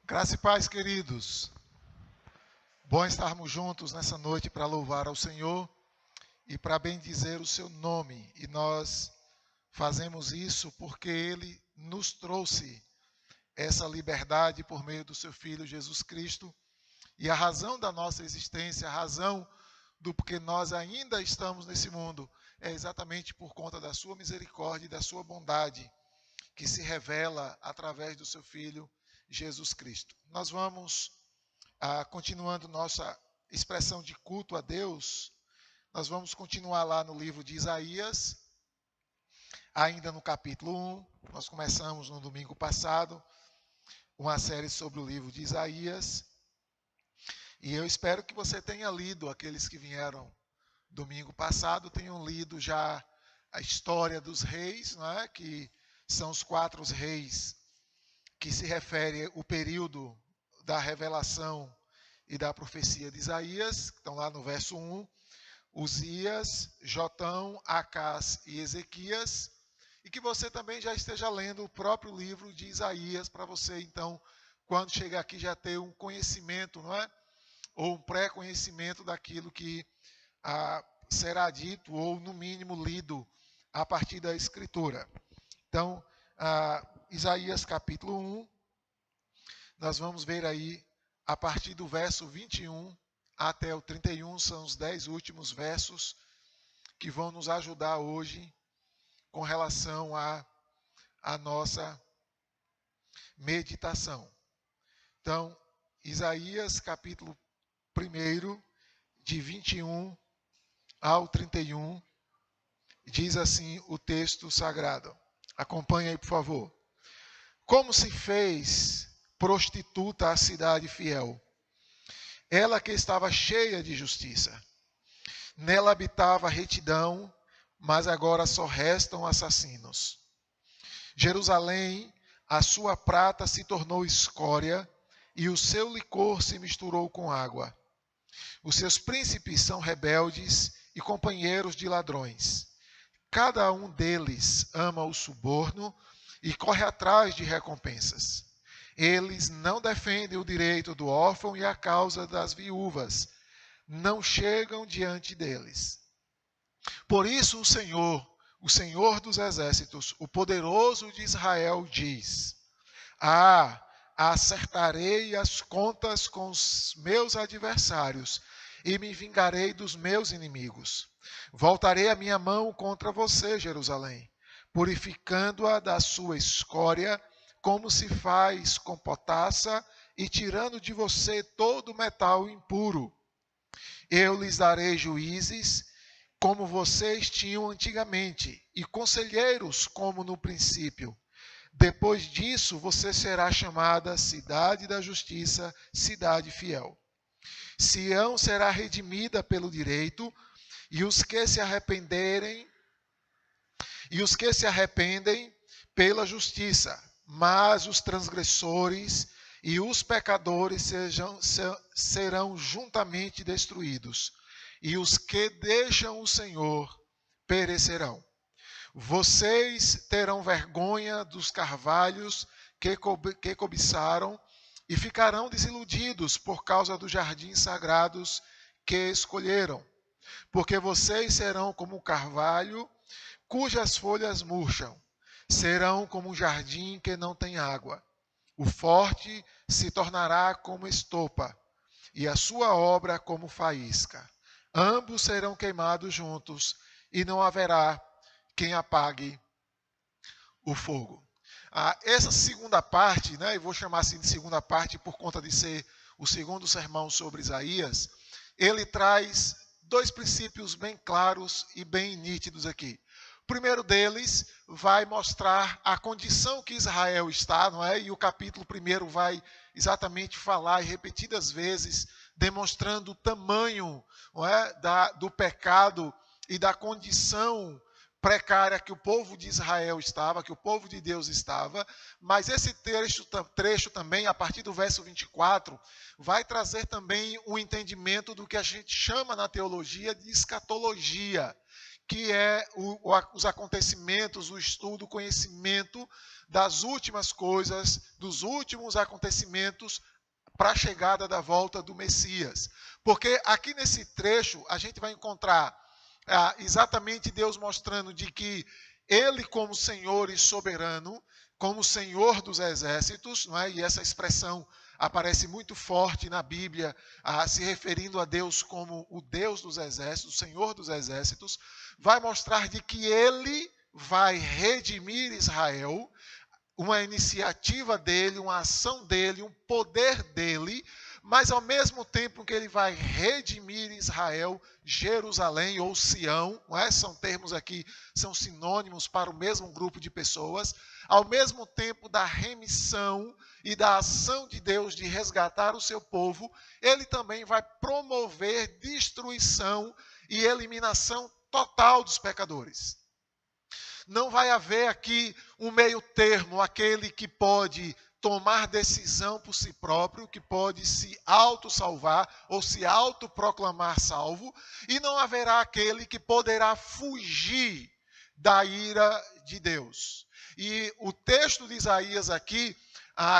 Graça e paz, queridos. Bom estarmos juntos nessa noite para louvar ao Senhor e para bendizer o seu nome. E nós fazemos isso porque Ele nos trouxe essa liberdade por meio do seu Filho Jesus Cristo. E a razão da nossa existência, a razão do porquê nós ainda estamos nesse mundo, é exatamente por conta da sua misericórdia e da sua bondade, que se revela através do seu Filho Jesus Cristo. Nós vamos continuando nossa expressão de culto a Deus, nós vamos continuar lá no livro de Isaías, ainda no capítulo 1. Nós começamos no domingo passado uma série sobre o livro de Isaías. E eu espero que você tenha lido, aqueles que vieram domingo passado, tenham lido já a história dos reis, não é? Que são os 4 reis que se refere ao período da revelação e da profecia de Isaías, que estão lá no verso 1, Uzias, Jotão, Acás e Ezequias, e que você também já esteja lendo o próprio livro de Isaías, para você, então, quando chegar aqui, já ter um conhecimento, não é? Ou um pré-conhecimento daquilo que será dito, ou no mínimo lido, a partir da Escritura. Então, Isaías capítulo 1, nós vamos ver aí, a partir do verso 21 até o 31, são os 10 últimos versos que vão nos ajudar hoje com relação à nossa meditação. Então, Isaías capítulo 1, de 21 ao 31, diz assim o texto sagrado. Acompanhe aí, por favor. Como se fez prostituta a cidade fiel, ela que estava cheia de justiça. Nela habitava retidão, mas agora só restam assassinos. Jerusalém, a sua prata se tornou escória, e o seu licor se misturou com água. Os seus príncipes são rebeldes e companheiros de ladrões. Cada um deles ama o suborno e corre atrás de recompensas. Eles não defendem o direito do órfão e a causa das viúvas. Não chegam diante deles. Por isso o Senhor dos exércitos, o poderoso de Israel, diz: acertarei as contas com os meus adversários e me vingarei dos meus inimigos. Voltarei a minha mão contra você, Jerusalém, purificando-a da sua escória, como se faz com potassa, e tirando de você todo o metal impuro. Eu lhes darei juízes, como vocês tinham antigamente, e conselheiros, como no princípio. Depois disso, você será chamada Cidade da Justiça, Cidade Fiel. Sião será redimida pelo direito, e os que se arrependem pela justiça. Mas os transgressores e os pecadores serão juntamente destruídos, e os que deixam o Senhor perecerão. Vocês terão vergonha dos carvalhos que cobiçaram e ficarão desiludidos por causa dos jardins sagrados que escolheram, porque vocês serão como um carvalho cujas folhas murcham, serão como um jardim que não tem água. O forte se tornará como estopa, e a sua obra como faísca. Ambos serão queimados juntos, e não haverá quem apague o fogo. Essa segunda parte, né, eu vou chamar assim de segunda parte por conta de ser o segundo sermão sobre Isaías, ele traz 2 princípios bem claros e bem nítidos aqui. O primeiro deles vai mostrar a condição que Israel está, não é? E o capítulo 1 vai exatamente falar e repetidas vezes, demonstrando o tamanho, não é? do pecado e da condição precária que o povo de Israel estava, que o povo de Deus estava, mas esse trecho também, a partir do verso 24, vai trazer também um entendimento do que a gente chama na teologia de escatologia, que é os acontecimentos, o estudo, o conhecimento das últimas coisas, dos últimos acontecimentos para a chegada da volta do Messias. Porque aqui nesse trecho a gente vai encontrar exatamente Deus mostrando de que Ele, como Senhor e soberano, como Senhor dos exércitos, não é? E essa expressão aparece muito forte na Bíblia, se referindo a Deus como o Deus dos exércitos, o Senhor dos exércitos, vai mostrar de que Ele vai redimir Israel, uma iniciativa dele, uma ação dele, um poder dele, mas ao mesmo tempo que ele vai redimir Israel, Jerusalém ou Sião, não é? São termos aqui, são sinônimos para o mesmo grupo de pessoas, ao mesmo tempo da remissão e da ação de Deus de resgatar o seu povo, ele também vai promover destruição e eliminação total dos pecadores. Não vai haver aqui um meio termo, aquele que pode tomar decisão por si próprio, que pode se auto-salvar ou se autoproclamar salvo, e não haverá aquele que poderá fugir da ira de Deus. E o texto de Isaías aqui,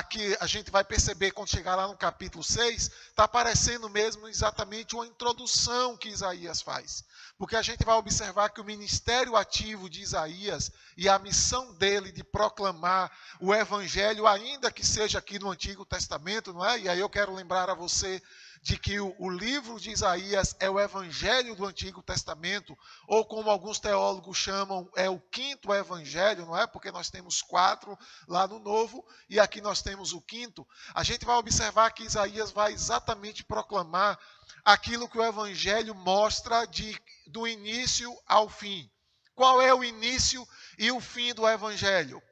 que a gente vai perceber quando chegar lá no capítulo 6, está parecendo mesmo exatamente uma introdução que Isaías faz. Porque a gente vai observar que o ministério ativo de Isaías e a missão dele de proclamar o evangelho, ainda que seja aqui no Antigo Testamento, não é? E aí eu quero lembrar a você de que o livro de Isaías é o evangelho do Antigo Testamento, ou como alguns teólogos chamam, é o quinto evangelho, não é? Porque nós temos 4 lá no Novo, e aqui nós temos o quinto. A gente vai observar que Isaías vai exatamente proclamar aquilo que o evangelho mostra do início ao fim. Qual é o início e o fim do evangelho?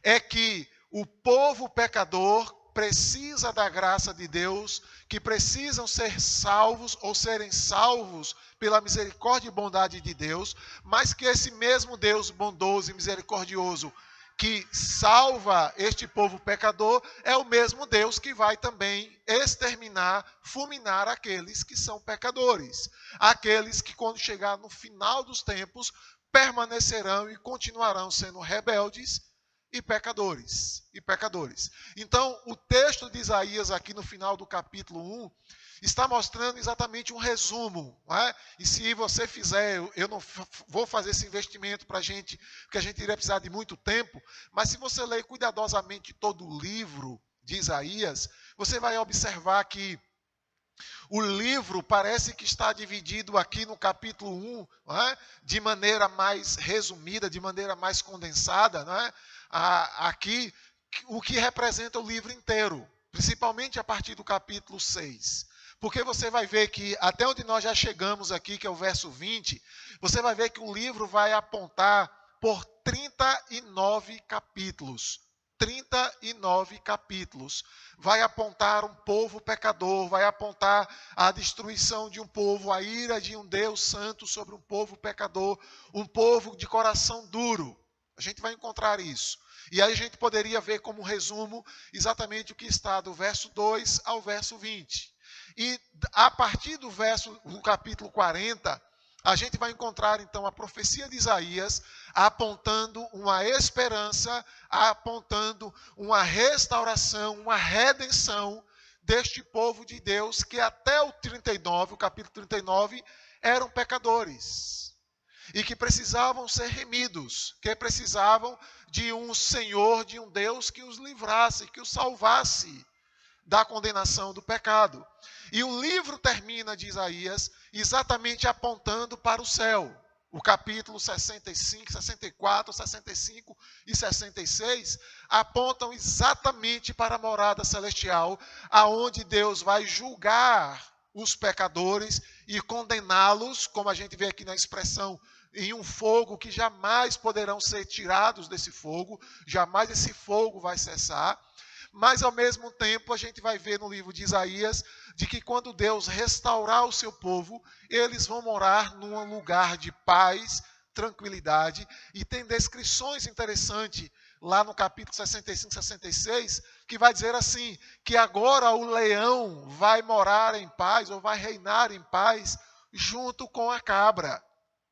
É que o povo pecador precisa da graça de Deus, que precisam ser salvos ou serem salvos pela misericórdia e bondade de Deus, mas que esse mesmo Deus bondoso e misericordioso que salva este povo pecador é o mesmo Deus que vai também exterminar, fulminar aqueles que são pecadores. Aqueles que, quando chegar no final dos tempos, permanecerão e continuarão sendo rebeldes e pecadores. Então, o texto de Isaías aqui no final do capítulo 1 está mostrando exatamente um resumo. Não é? E se você fizer, eu não vou fazer esse investimento para a gente, porque a gente iria precisar de muito tempo, mas se você ler cuidadosamente todo o livro de Isaías, você vai observar que o livro parece que está dividido aqui no capítulo 1, não é? De maneira mais resumida, de maneira mais condensada, não é? Aqui, o que representa o livro inteiro, principalmente a partir do capítulo 6. Porque você vai ver que, até onde nós já chegamos aqui, que é o verso 20, você vai ver que o livro vai apontar por 39 capítulos. 39 capítulos. Vai apontar um povo pecador, vai apontar a destruição de um povo, a ira de um Deus santo sobre um povo pecador, um povo de coração duro. A gente vai encontrar isso. E aí a gente poderia ver como resumo exatamente o que está do verso 2 ao verso 20. E a partir do capítulo 40, a gente vai encontrar então a profecia de Isaías apontando uma esperança, apontando uma restauração, uma redenção deste povo de Deus que até o capítulo 39, eram pecadores. E que precisavam ser remidos, que precisavam de um Senhor, de um Deus que os livrasse, que os salvasse da condenação do pecado. E o livro termina de Isaías exatamente apontando para o céu. O capítulo 65, 64, 65 e 66 apontam exatamente para a morada celestial, aonde Deus vai julgar os pecadores e condená-los, como a gente vê aqui na expressão, em um fogo que jamais poderão ser tirados desse fogo, jamais esse fogo vai cessar. Mas, ao mesmo tempo, a gente vai ver no livro de Isaías de que quando Deus restaurar o seu povo, eles vão morar num lugar de paz, tranquilidade. E tem descrições interessantes lá no capítulo 65, 66, que vai dizer assim, que agora o leão vai morar em paz, ou vai reinar em paz, junto com a cabra.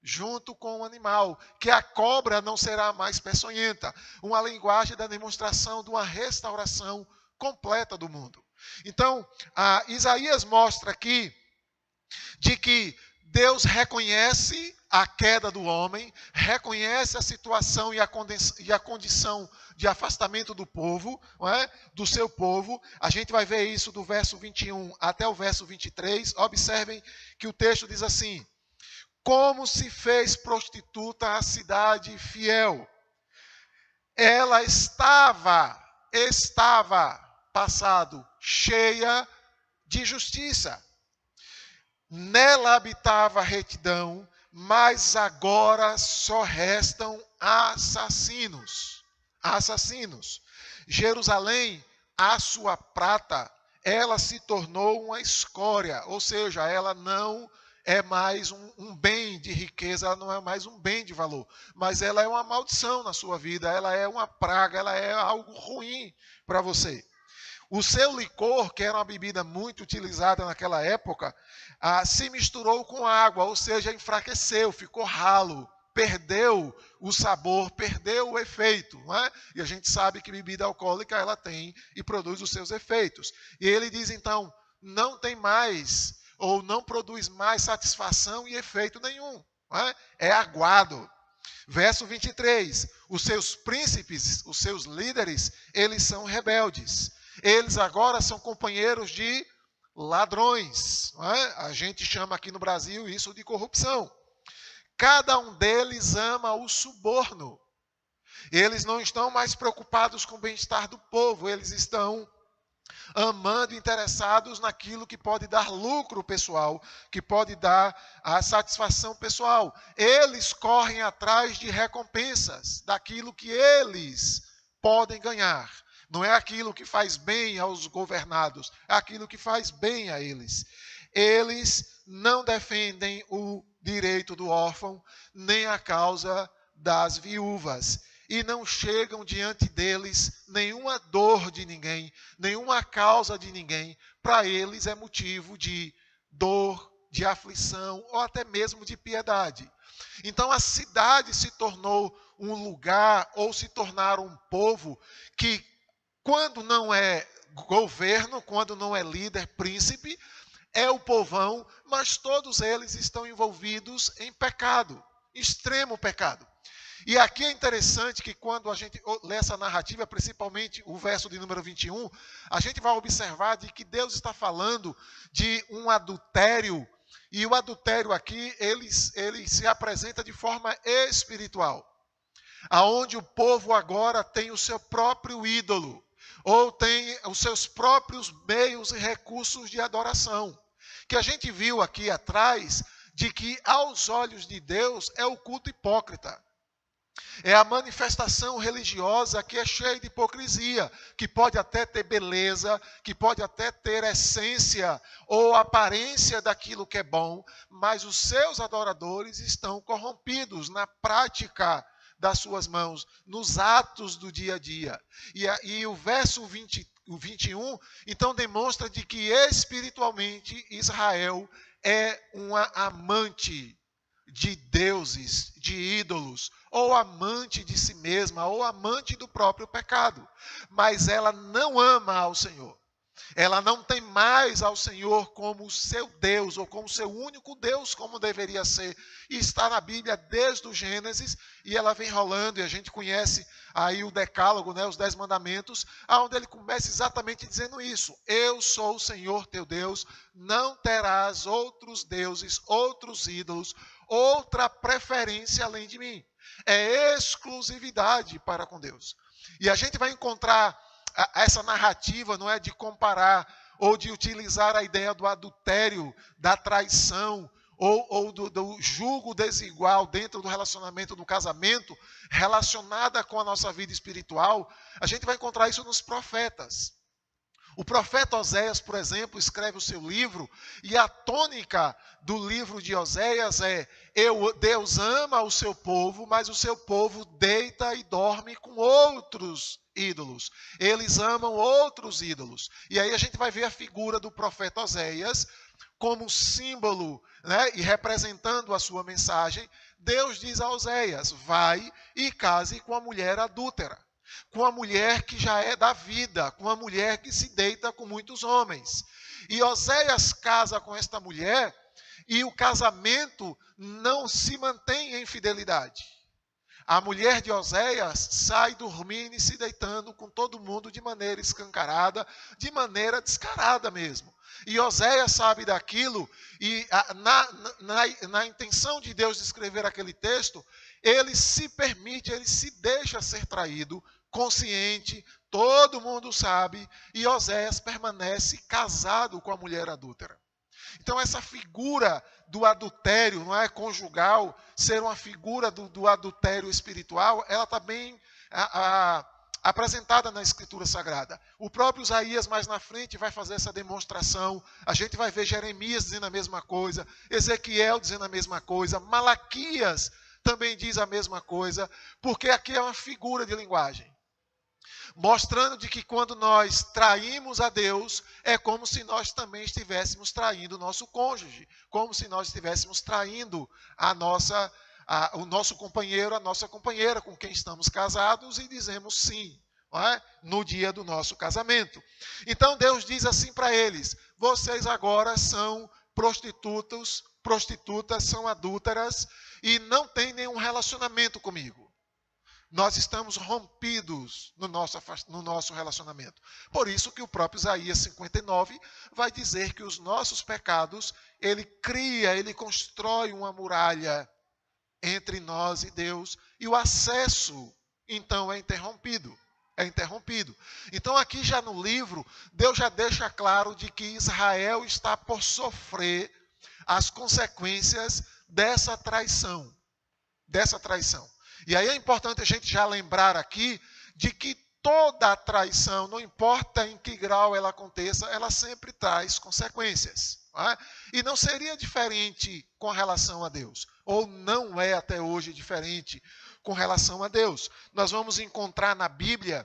junto com o animal, que a cobra não será mais peçonhenta. Uma linguagem da demonstração de uma restauração completa do mundo. Então, Isaías mostra aqui de que Deus reconhece a queda do homem, reconhece a situação e a condição de afastamento do povo, não é? Do seu povo. A gente vai ver isso do verso 21 até o verso 23. Observem que o texto diz assim: como se fez prostituta a cidade fiel. Ela estava, passado, cheia de justiça. Nela habitava a retidão, mas agora só restam assassinos. Assassinos. Jerusalém, a sua prata, ela se tornou uma escória, ou seja, ela não é mais um bem de riqueza, ela não é mais um bem de valor, mas ela é uma maldição na sua vida, ela é uma praga, ela é algo ruim para você. O seu licor, que era uma bebida muito utilizada naquela época, se misturou com água, ou seja, enfraqueceu, ficou ralo, perdeu o sabor, perdeu o efeito. Não é? E a gente sabe que bebida alcoólica ela tem e produz os seus efeitos. E ele diz então, não tem mais, ou não produz mais satisfação e efeito nenhum. Não é? É aguado. Verso 23, os seus príncipes, os seus líderes, eles são rebeldes. Eles agora são companheiros de ladrões. Não é? A gente chama aqui no Brasil isso de corrupção. Cada um deles ama o suborno. Eles não estão mais preocupados com o bem-estar do povo. Eles estão amando, interessados naquilo que pode dar lucro pessoal, que pode dar a satisfação pessoal. Eles correm atrás de recompensas, daquilo que eles podem ganhar. Não é aquilo que faz bem aos governados, é aquilo que faz bem a eles. Eles não defendem o direito do órfão, nem a causa das viúvas. E não chegam diante deles nenhuma dor de ninguém, nenhuma causa de ninguém. Para eles é motivo de dor, de aflição ou até mesmo de piedade. Então a cidade se tornou um lugar ou se tornaram um povo que, quando não é governo, quando não é líder, príncipe, é o povão, mas todos eles estão envolvidos em pecado, extremo pecado. E aqui é interessante que quando a gente lê essa narrativa, principalmente o verso de número 21, a gente vai observar de que Deus está falando de um adultério, e o adultério aqui, ele se apresenta de forma espiritual, aonde o povo agora tem o seu próprio ídolo, ou tem os seus próprios meios e recursos de adoração, que a gente viu aqui atrás, de que aos olhos de Deus é o culto hipócrita. É a manifestação religiosa que é cheia de hipocrisia, que pode até ter beleza, que pode até ter essência ou aparência daquilo que é bom, mas os seus adoradores estão corrompidos na prática das suas mãos, nos atos do dia a dia. E o verso 21, então, demonstra de que espiritualmente Israel é uma amante de deuses, de ídolos, ou amante de si mesma, ou amante do próprio pecado. Mas ela não ama ao Senhor. Ela não tem mais ao Senhor como seu Deus, ou como seu único Deus, como deveria ser. E está na Bíblia desde o Gênesis, e ela vem rolando, e a gente conhece aí o decálogo, né, os 10 mandamentos, onde ele começa exatamente dizendo isso. Eu sou o Senhor teu Deus, não terás outros deuses, outros ídolos, outra preferência além de mim. É exclusividade para com Deus. E a gente vai encontrar essa narrativa, não é, de comparar ou de utilizar a ideia do adultério, da traição ou do julgo desigual dentro do relacionamento do casamento, relacionada com a nossa vida espiritual. A gente vai encontrar isso nos profetas. O profeta Oséias, por exemplo, escreve o seu livro, e a tônica do livro de Oséias é: Deus ama o seu povo, mas o seu povo deita e dorme com outros ídolos. Eles amam outros ídolos. E aí a gente vai ver a figura do profeta Oséias como símbolo, né, e representando a sua mensagem Deus diz a Oséias: vai e case com a mulher adúltera, com a mulher que já é da vida, com a mulher que se deita com muitos homens. E Oséias casa com esta mulher e o casamento não se mantém em fidelidade. A mulher de Oséias sai dormindo e se deitando com todo mundo de maneira escancarada, de maneira descarada mesmo. E Oséias sabe daquilo, e na intenção de Deus de escrever aquele texto, ele se permite, ele se deixa ser traído, consciente, todo mundo sabe, e Oséias permanece casado com a mulher adúltera. Então essa figura do adultério, não é, conjugal, ser uma figura do adultério espiritual, ela está bem apresentada na Escritura Sagrada. O próprio Isaías mais na frente vai fazer essa demonstração. A gente vai ver Jeremias dizendo a mesma coisa, Ezequiel dizendo a mesma coisa, Malaquias também diz a mesma coisa, porque aqui é uma figura de linguagem. Mostrando de que quando nós traímos a Deus, é como se nós também estivéssemos traindo o nosso cônjuge, como se nós estivéssemos traindo o nosso companheiro, a nossa companheira com quem estamos casados e dizemos sim, não é? No dia do nosso casamento. Então Deus diz assim para eles: vocês agora são prostitutas, são adúlteras e não têm nenhum relacionamento comigo. Nós estamos rompidos no nosso relacionamento. Por isso que o próprio Isaías 59 vai dizer que os nossos pecados, ele constrói uma muralha entre nós e Deus, e o acesso, então, é interrompido. Então, aqui já no livro, Deus já deixa claro de que Israel está por sofrer as consequências dessa traição. E aí é importante a gente já lembrar aqui de que toda traição, não importa em que grau ela aconteça, ela sempre traz consequências. Não é? E não seria diferente com relação a Deus, ou não é até hoje diferente com relação a Deus. Nós vamos encontrar na Bíblia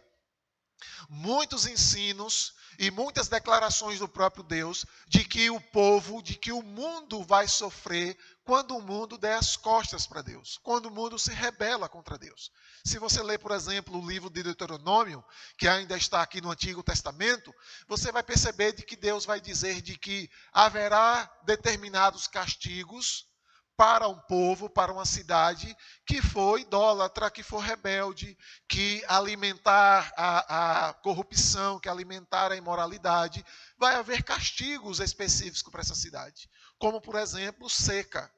muitos ensinos e muitas declarações do próprio Deus de que o mundo vai sofrer quando o mundo der as costas para Deus, quando o mundo se rebela contra Deus. Se você ler, por exemplo, o livro de Deuteronômio, que ainda está aqui no Antigo Testamento, você vai perceber de que Deus vai dizer de que haverá determinados castigos para um povo, para uma cidade que for idólatra, que for rebelde, que alimentar a corrupção, que alimentar a imoralidade. Vai haver castigos específicos para essa cidade, como, por exemplo, seca.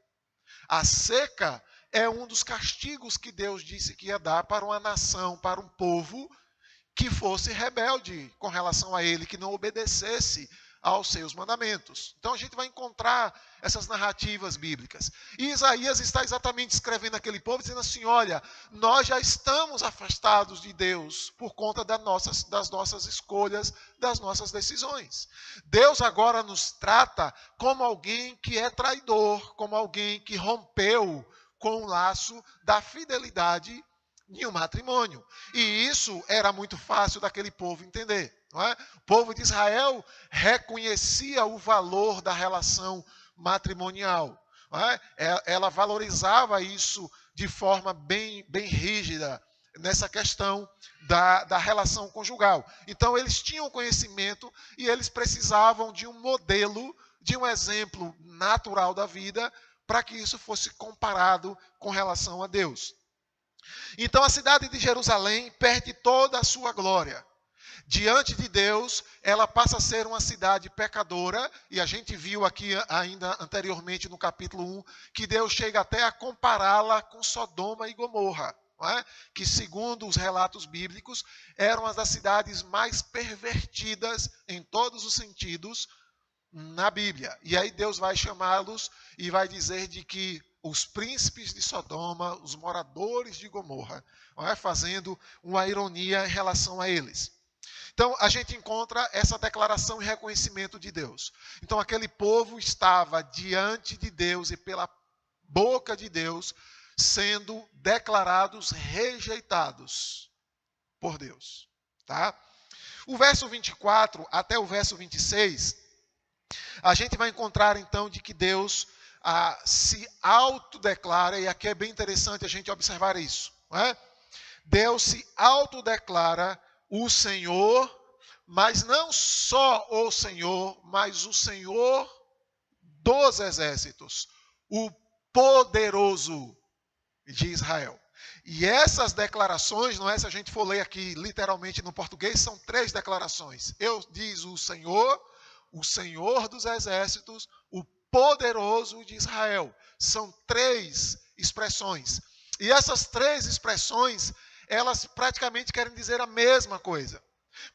A seca é um dos castigos que Deus disse que ia dar para uma nação, para um povo que fosse rebelde com relação a ele, que não obedecesse aos seus mandamentos. Então a gente vai encontrar essas narrativas bíblicas. E Isaías está exatamente escrevendo aquele povo, dizendo assim: olha, nós já estamos afastados de Deus por conta das nossas escolhas, das nossas decisões. Deus agora nos trata como alguém que é traidor, como alguém que rompeu com o laço da fidelidade em um matrimônio. E isso era muito fácil daquele povo entender. Não é? O povo de Israel reconhecia o valor da relação matrimonial. Não é? Ela valorizava isso de forma bem rígida nessa questão da relação conjugal. Então eles tinham conhecimento e eles precisavam de um modelo, de um exemplo natural da vida para que isso fosse comparado com relação a Deus. Então a cidade de Jerusalém perde toda a sua glória. Diante de Deus, ela passa a ser uma cidade pecadora, e a gente viu aqui ainda anteriormente no capítulo 1, que Deus chega até a compará-la com Sodoma e Gomorra, não é? Que segundo os relatos bíblicos, eram as das cidades mais pervertidas em todos os sentidos na Bíblia. E aí Deus vai chamá-los e vai dizer de que os príncipes de Sodoma, os moradores de Gomorra, não é? Fazendo uma ironia em relação a eles. Então, a gente encontra essa declaração e reconhecimento de Deus. Então, aquele povo estava diante de Deus e pela boca de Deus, sendo declarados rejeitados por Deus. Tá? O verso 24 até o verso 26, a gente vai encontrar, então, de que Deus se autodeclara, e aqui é bem interessante a gente observar isso, não é? Deus se autodeclara o Senhor, mas não só o Senhor, mas o Senhor dos exércitos, o poderoso de Israel. E essas declarações, não é, se a gente for ler aqui literalmente no português, são 3 declarações. Diz o Senhor dos exércitos, o poderoso de Israel. São 3 expressões. E essas 3 expressões, elas praticamente querem dizer a mesma coisa.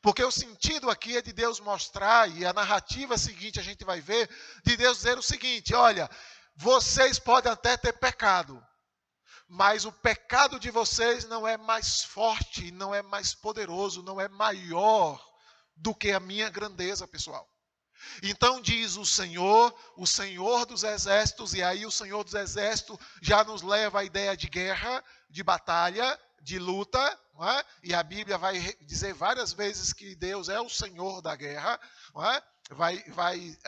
Porque o sentido aqui é de Deus mostrar, e a narrativa seguinte a gente vai ver, de Deus dizer o seguinte: olha, vocês podem até ter pecado, mas o pecado de vocês não é mais forte, não é mais poderoso, não é maior do que a minha grandeza, pessoal. Então diz o Senhor dos exércitos, e aí o Senhor dos exércitos já nos leva à ideia de guerra, de batalha, de luta, não é? E a Bíblia vai dizer várias vezes que Deus é o Senhor da guerra, não é? Vai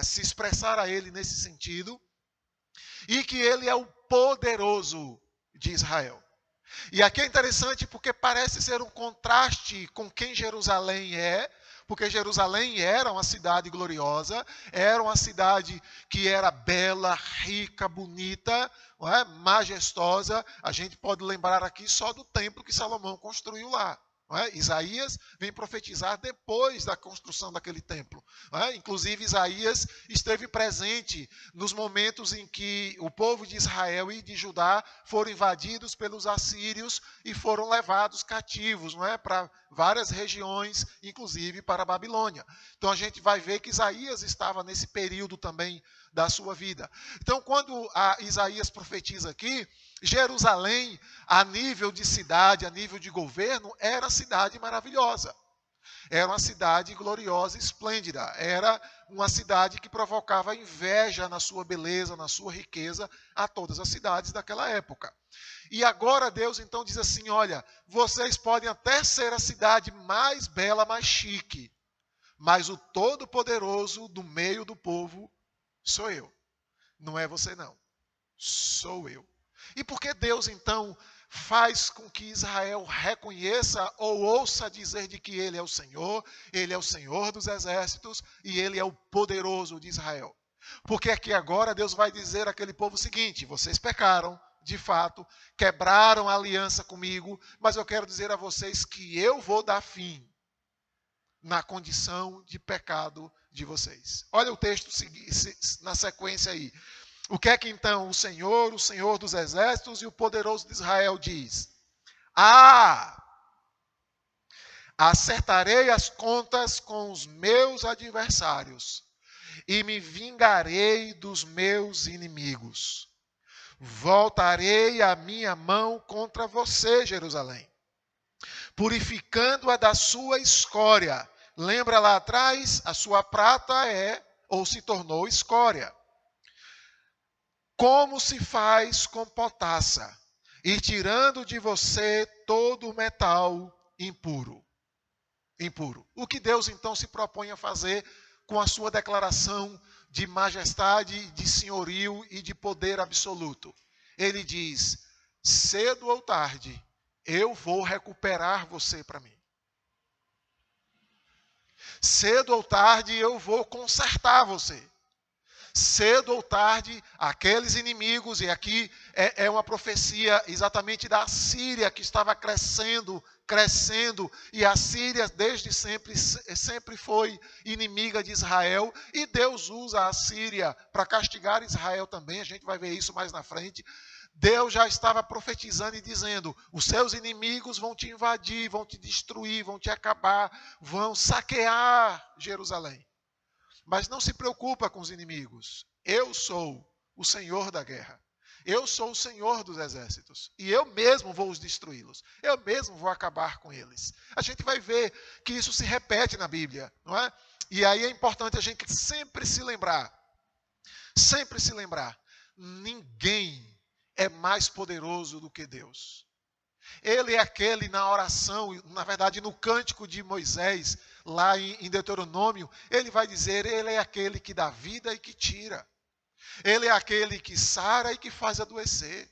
se expressar a Ele nesse sentido, e que Ele é o poderoso de Israel. E aqui é interessante porque parece ser um contraste com quem Jerusalém é, porque Jerusalém era uma cidade gloriosa, era uma cidade que era bela, rica, bonita, não é? Majestosa. A gente pode lembrar aqui só do templo que Salomão construiu lá. Não é? Isaías vem profetizar depois da construção daquele templo. Não é? Inclusive, Isaías esteve presente nos momentos em que o povo de Israel e de Judá foram invadidos pelos assírios e foram levados cativos, não é? Para várias regiões, inclusive para a Babilônia. Então, a gente vai ver que Isaías estava nesse período também da sua vida. Então, quando Isaías profetiza aqui, Jerusalém, a nível de cidade, a nível de governo, era uma cidade maravilhosa. Era uma cidade gloriosa e esplêndida. Era uma cidade que provocava inveja na sua beleza, na sua riqueza, a todas as cidades daquela época. E agora Deus então diz assim: olha, vocês podem até ser a cidade mais bela, mais chique, mas o Todo-Poderoso do meio do povo sou eu. Não é você não. Sou eu. E por que Deus, então, faz com que Israel reconheça ou ouça dizer de que Ele é o Senhor dos exércitos e Ele é o poderoso de Israel? Porque aqui agora Deus vai dizer àquele povo o seguinte: vocês pecaram, de fato, quebraram a aliança comigo, mas eu quero dizer a vocês que eu vou dar fim na condição de pecado de vocês. Olha o texto na sequência aí. O que é que então o Senhor dos exércitos e o poderoso de Israel diz? Acertarei as contas com os meus adversários e me vingarei dos meus inimigos. Voltarei a minha mão contra você, Jerusalém, purificando-a da sua escória. Lembra lá atrás? A sua prata se tornou escória. Como se faz com potassa, e tirando de você todo o metal impuro. O que Deus então se propõe a fazer com a sua declaração de majestade, de senhorio e de poder absoluto? Ele diz: cedo ou tarde, eu vou recuperar você para mim. Cedo ou tarde, eu vou consertar você. Cedo ou tarde, aqueles inimigos, e aqui é uma profecia exatamente da Síria, que estava crescendo, e a Síria desde sempre foi inimiga de Israel, e Deus usa a Síria para castigar Israel também, a gente vai ver isso mais na frente. Deus já estava profetizando e dizendo: os seus inimigos vão te invadir, vão te destruir, vão te acabar, vão saquear Jerusalém. Mas não se preocupa com os inimigos. Eu sou o Senhor da guerra. Eu sou o Senhor dos exércitos. E eu mesmo vou os destruí-los. Eu mesmo vou acabar com eles. A gente vai ver que isso se repete na Bíblia, não é? E aí é importante a gente sempre se lembrar. Ninguém é mais poderoso do que Deus. Ele é aquele na oração, na verdade no cântico de Moisés, lá em Deuteronômio, ele vai dizer: ele é aquele que dá vida e que tira. Ele é aquele que sara e que faz adoecer.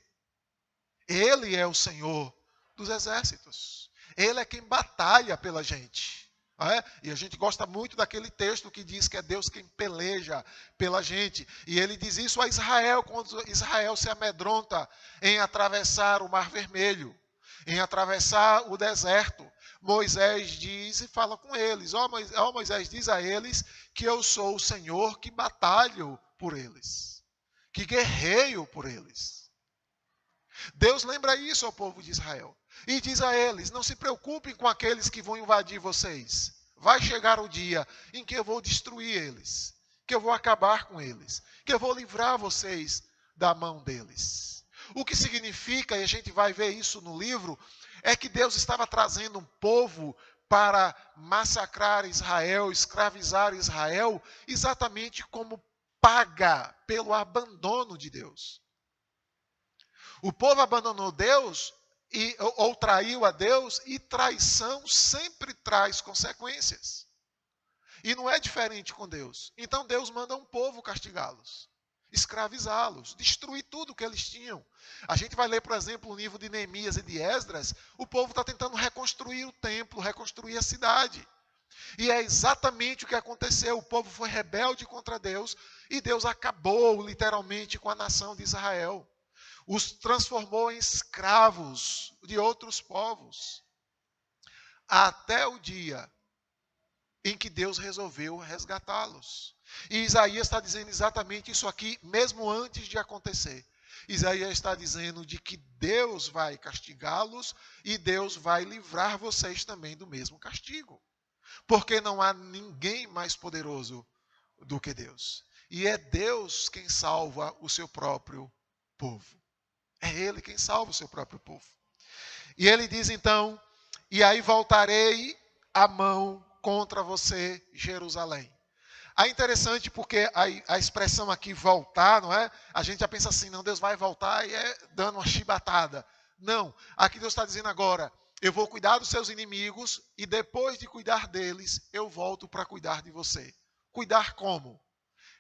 Ele é o Senhor dos exércitos. Ele é quem batalha pela gente. Não é? E a gente gosta muito daquele texto que diz que é Deus quem peleja pela gente. E ele diz isso a Israel, quando Israel se amedronta em atravessar o Mar Vermelho, em atravessar o deserto. Moisés diz e fala com eles: ó Moisés, diz a eles que eu sou o Senhor que batalho por eles, que guerreio por eles. Deus lembra isso ao povo de Israel. E diz a eles: não se preocupem com aqueles que vão invadir vocês. Vai chegar o dia em que eu vou destruir eles, que eu vou acabar com eles, que eu vou livrar vocês da mão deles. O que significa, e a gente vai ver isso no livro, é que Deus estava trazendo um povo para massacrar Israel, escravizar Israel, exatamente como paga pelo abandono de Deus. O povo abandonou Deus ou traiu a Deus, e traição sempre traz consequências. E não é diferente com Deus. Então Deus manda um povo castigá-los, escravizá-los, destruir tudo que eles tinham. A gente vai ler, por exemplo, o livro de Neemias e de Esdras. O povo está tentando reconstruir o templo, reconstruir a cidade. E é exatamente o que aconteceu. O povo foi rebelde contra Deus e Deus acabou literalmente com a nação de Israel. Os transformou em escravos de outros povos. Até o dia em que Deus resolveu resgatá-los. E Isaías está dizendo exatamente isso aqui, mesmo antes de acontecer. Isaías está dizendo de que Deus vai castigá-los e Deus vai livrar vocês também do mesmo castigo. Porque não há ninguém mais poderoso do que Deus. E é Deus quem salva o seu próprio povo. É Ele quem salva o seu próprio povo. E ele diz então: e aí voltarei a mão contra você, Jerusalém. É interessante porque a expressão aqui voltar, não é? A gente já pensa assim: não, Deus vai voltar e é dando uma chibatada. Não, aqui Deus está dizendo agora: eu vou cuidar dos seus inimigos e depois de cuidar deles, eu volto para cuidar de você. Cuidar como?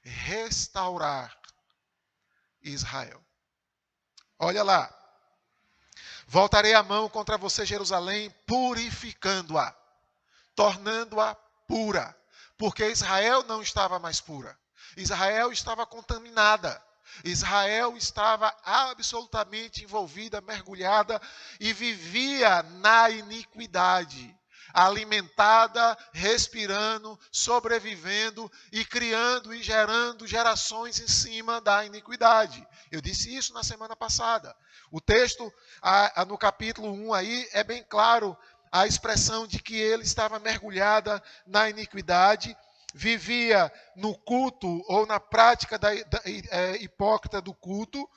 Restaurar Israel. Olha lá. Voltarei a mão contra você, Jerusalém, purificando-a, tornando-a pura. Porque Israel não estava mais pura. Israel estava contaminada. Israel estava absolutamente envolvida, mergulhada e vivia na iniquidade. Alimentada, respirando, sobrevivendo e criando e gerando gerações em cima da iniquidade. Eu disse isso na semana passada. O texto, no capítulo 1 aí, é bem claro a expressão de que ele estava mergulhada na iniquidade, vivia no culto ou na prática hipócrita do culto,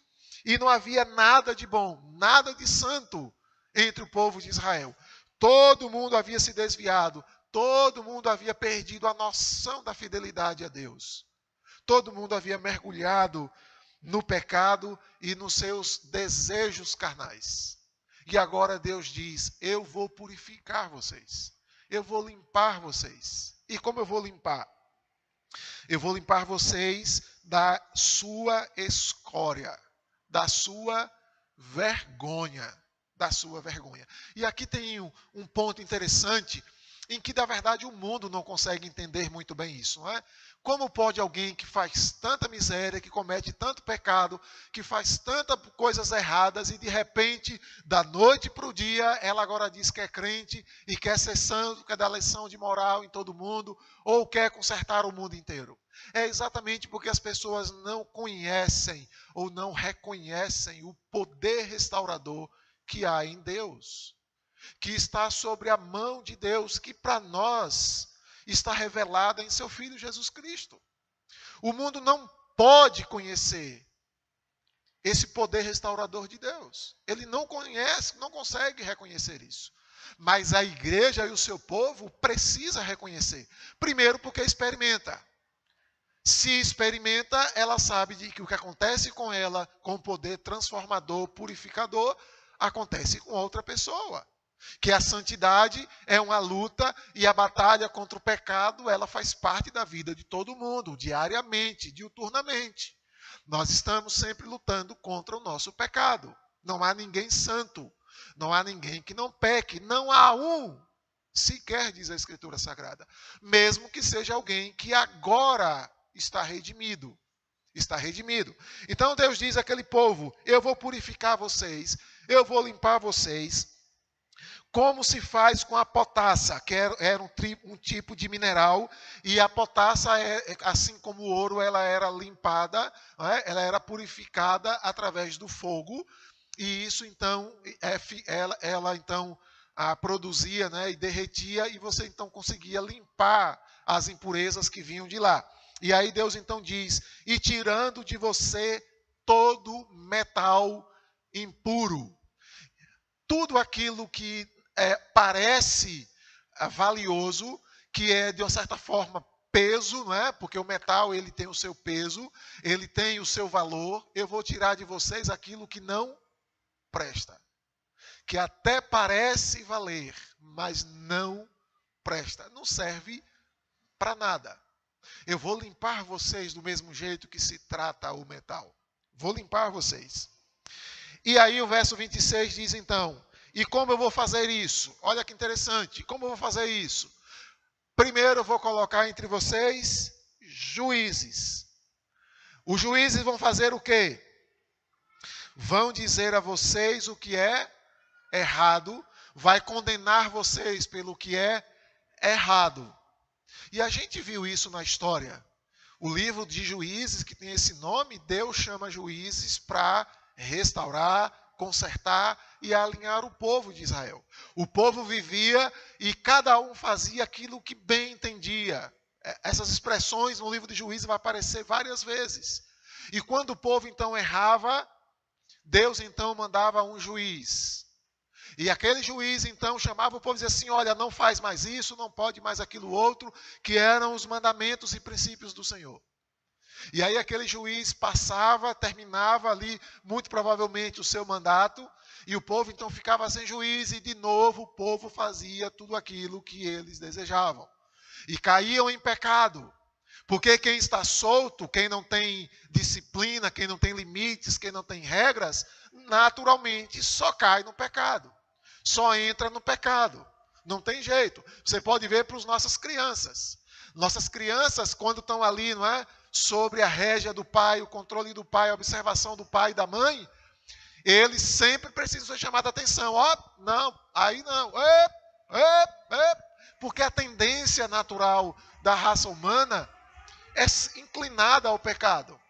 e não havia nada de bom, nada de santo entre o povo de Israel. Todo mundo havia se desviado, todo mundo havia perdido a noção da fidelidade a Deus. Todo mundo havia mergulhado no pecado e nos seus desejos carnais. E agora Deus diz: eu vou purificar vocês. Eu vou limpar vocês. E como eu vou limpar? Eu vou limpar vocês da sua escória, da sua vergonha. Da sua vergonha. E aqui tem um ponto interessante, em que, na verdade, o mundo não consegue entender muito bem isso, não é? Como pode alguém que faz tanta miséria, que comete tanto pecado, que faz tantas coisas erradas, e de repente, da noite para o dia, ela agora diz que é crente e quer ser santo, quer dar lição de moral em todo mundo, ou quer consertar o mundo inteiro? É exatamente porque as pessoas não conhecem ou não reconhecem o poder restaurador que há em Deus, que está sobre a mão de Deus, que para nós está revelada em seu Filho Jesus Cristo. O mundo não pode conhecer esse poder restaurador de Deus. Ele não conhece, não consegue reconhecer isso. Mas a igreja e o seu povo precisa reconhecer. Primeiro porque experimenta. Se experimenta, ela sabe de que o que acontece com ela, com o poder transformador, purificador, acontece com outra pessoa. Que a santidade é uma luta e a batalha contra o pecado, ela faz parte da vida de todo mundo, diariamente, diuturnamente. Nós estamos sempre lutando contra o nosso pecado. Não há ninguém santo. Não há ninguém que não peque. Não há um sequer, diz a Escritura Sagrada. Mesmo que seja alguém que agora está redimido. Está redimido. Então Deus diz àquele povo: eu vou purificar vocês, eu vou limpar vocês, como se faz com a potassa, que era um tipo de mineral, e a potassa, assim como o ouro, ela era limpada, ela era purificada através do fogo, e isso então, ela então produzia, e derretia, e você então conseguia limpar as impurezas que vinham de lá. E aí Deus então diz: e tirando de você todo metal impuro. Tudo aquilo que parece valioso, que é de uma certa forma peso, não é? Porque o metal ele tem o seu peso, ele tem o seu valor. Eu vou tirar de vocês aquilo que não presta, que até parece valer, mas não presta, não serve para nada. Eu vou limpar vocês do mesmo jeito que se trata o metal. Vou limpar vocês. E aí o verso 26 diz então: e como eu vou fazer isso? Olha que interessante. Como eu vou fazer isso? Primeiro eu vou colocar entre vocês juízes. Os juízes vão fazer o quê? Vão dizer a vocês o que é errado, vai condenar vocês pelo que é errado. E a gente viu isso na história. O livro de Juízes, que tem esse nome, Deus chama juízes para restaurar, consertar e alinhar o povo de Israel. O povo vivia e cada um fazia aquilo que bem entendia. Essas expressões no livro de Juízes vão aparecer várias vezes. E quando o povo então errava, Deus então mandava um juiz. E aquele juiz então chamava o povo e dizia assim: olha, não faz mais isso, não pode mais aquilo outro, que eram os mandamentos e princípios do Senhor. E aí aquele juiz passava, terminava ali, muito provavelmente, o seu mandato, e o povo então ficava sem juiz, e de novo o povo fazia tudo aquilo que eles desejavam. E caíam em pecado. Porque quem está solto, quem não tem disciplina, quem não tem limites, quem não tem regras, naturalmente só cai no pecado. Só entra no pecado. Não tem jeito. Você pode ver para as nossas crianças. Nossas crianças, quando estão ali, não é? Sobre a rédea do pai, o controle do pai, a observação do pai e da mãe, eles sempre precisam ser chamados a atenção. Ó, não, aí não. Porque a tendência natural da raça humana é inclinada ao pecado.